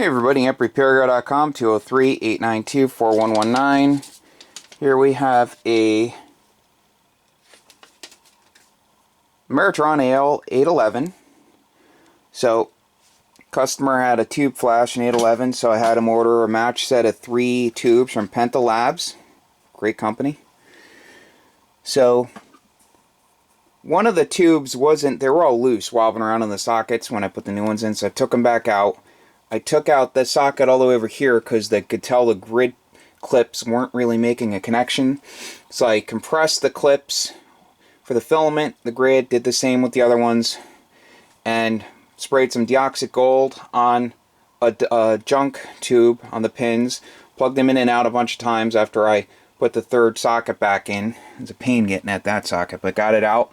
Hey everybody, AmpRepairGuy.com, 203-892-4119. Here we have a Ameritron Al811. So, customer had a tube flash in 811, so I had him order a match set of 3 tubes from Penta Labs. Great company. So, one of the tubes wasn't, they were all loose, wobbling around in the sockets when I put the new ones in, so I took them back out. I took out the socket all the way over here because they could tell the grid clips weren't really making a connection. So I compressed the clips for the filament, the grid, did the same with the other ones, and sprayed some deoxit gold on a junk tube on the pins, plugged them in and out a bunch of times after I put the third socket back in. It's a pain getting at that socket, but got it out.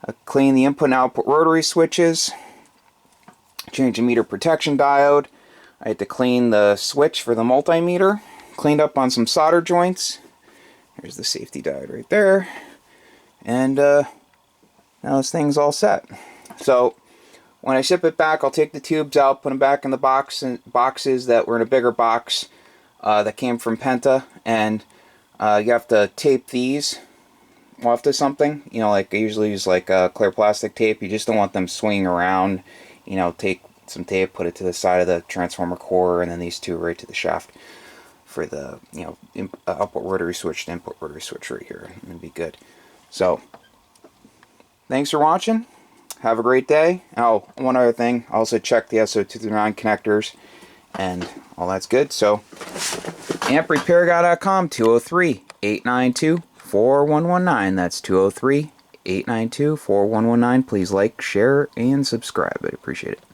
I cleaned the input and output rotary switches, changed the meter protection diode. I had to clean the switch for the multimeter. Cleaned up on some solder joints. There's the safety diode right there. And now this thing's all set. So when I ship it back, I'll take the tubes out, put them back in the boxes that were in a bigger box that came from Penta. And you have to tape these off to something. You know, like I usually use like clear plastic tape. You just don't want them swinging around. You know, take some tape, put it to the side of the transformer core, and then these two right to the shaft for the, you know, output rotary switch to input rotary switch right here. It'd be good. So, thanks for watching. Have a great day. Oh, one other thing. I also checked the SO239 connectors, and all that's good. So, AmpRepairGuy.com, 203-892-4119. That's 203-892-4119. Please like, share, and subscribe. I'd appreciate it.